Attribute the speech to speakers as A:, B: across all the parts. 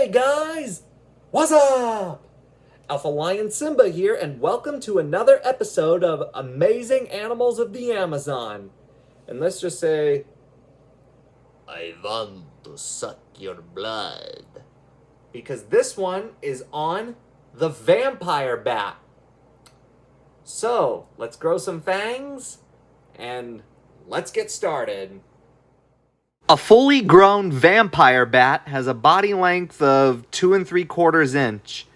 A: Hey guys, what's up? Alpha Lion Simba here, and welcome to another episode of Amazing Animals of the Amazon. And let's just say, I want to suck your blood. Because this one is on the vampire bat. So, let's grow some fangs, and let's get started. A fully grown vampire bat has a body length of 2 3/4 inch.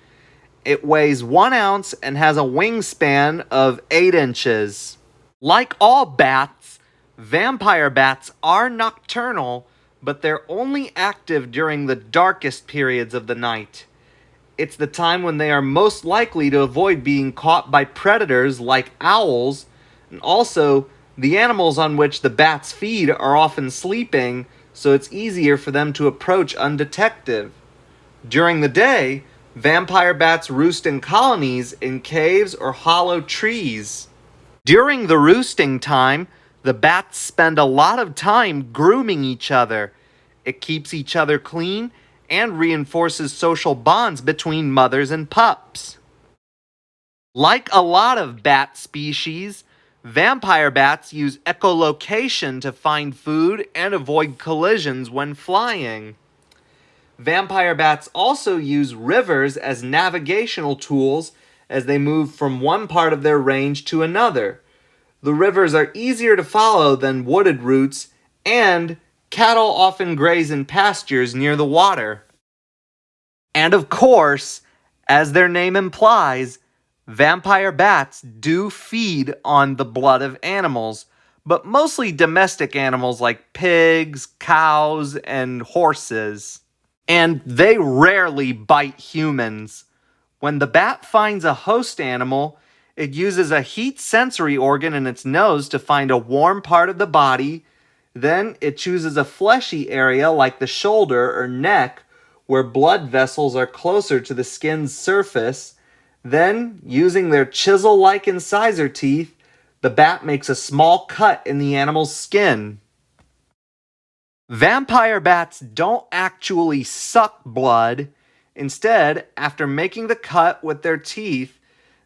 A: It weighs 1 ounce and has a wingspan of 8 inches. Like all bats, vampire bats are nocturnal, but they're only active during the darkest periods of the night. It's the time when they are most likely to avoid being caught by predators like owls, and also the animals on which the bats feed are often sleeping, so it's easier for them to approach undetected. During the day, vampire bats roost in colonies in caves or hollow trees. During the roosting time, the bats spend a lot of time grooming each other. It keeps each other clean and reinforces social bonds between mothers and pups. Like a lot of bat species, vampire bats use echolocation to find food and avoid collisions when flying. Vampire bats also use rivers as navigational tools as they move from one part of their range to another. The rivers are easier to follow than wooded routes, and cattle often graze in pastures near the water. And of course, as their name implies, vampire bats do feed on the blood of animals, but mostly domestic animals like pigs, cows, and horses. And they rarely bite humans. When the bat finds a host animal, it uses a heat sensory organ in its nose to find a warm part of the body. Then it chooses a fleshy area like the shoulder or neck, where blood vessels are closer to the skin's surface. Then, using their chisel-like incisor teeth, the bat makes a small cut in the animal's skin. Vampire bats don't actually suck blood. Instead, after making the cut with their teeth,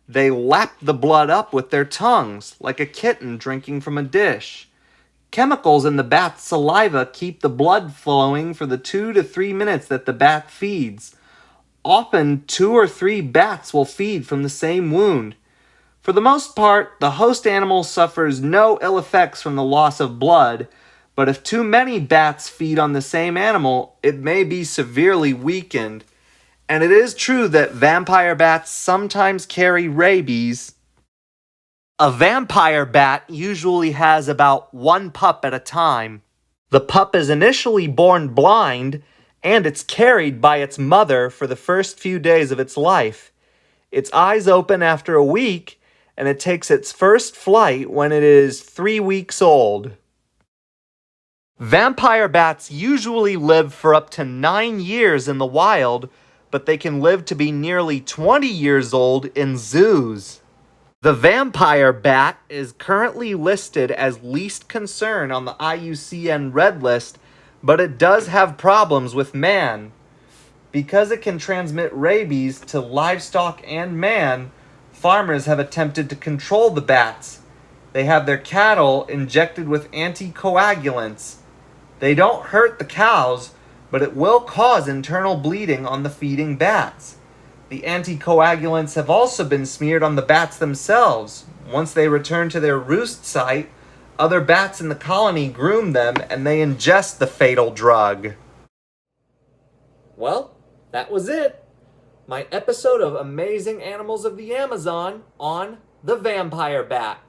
A: they lap the blood up with their tongues, like a kitten drinking from a dish. Chemicals in the bat's saliva keep the blood flowing for the 2 to 3 minutes that the bat feeds. Often, 2 or 3 bats will feed from the same wound. For the most part, the host animal suffers no ill effects from the loss of blood, but if too many bats feed on the same animal, it may be severely weakened. And it is true that vampire bats sometimes carry rabies. A vampire bat usually has about 1 pup at a time. The pup is initially born blind, and it's carried by its mother for the first few days of its life. Its eyes open after a week, and it takes its first flight when it is 3 weeks old. Vampire bats usually live for up to 9 years in the wild, but they can live to be nearly 20 years old in zoos. The vampire bat is currently listed as least concern on the IUCN Red List, but it does have problems with man. Because it can transmit rabies to livestock and man, farmers have attempted to control the bats. They have their cattle injected with anticoagulants. They don't hurt the cows, but it will cause internal bleeding on the feeding bats. The anticoagulants have also been smeared on the bats themselves. Once they return to their roost site, other bats in the colony groom them and they ingest the fatal drug. Well, that was it. My episode of Amazing Animals of the Amazon on the vampire bat.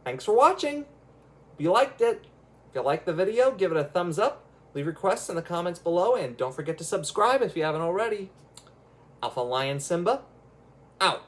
A: Thanks for watching. If you liked it, if you liked the video, give it a thumbs up. Leave requests in the comments below, and don't forget to subscribe if you haven't already. Alpha Lion Simba, out.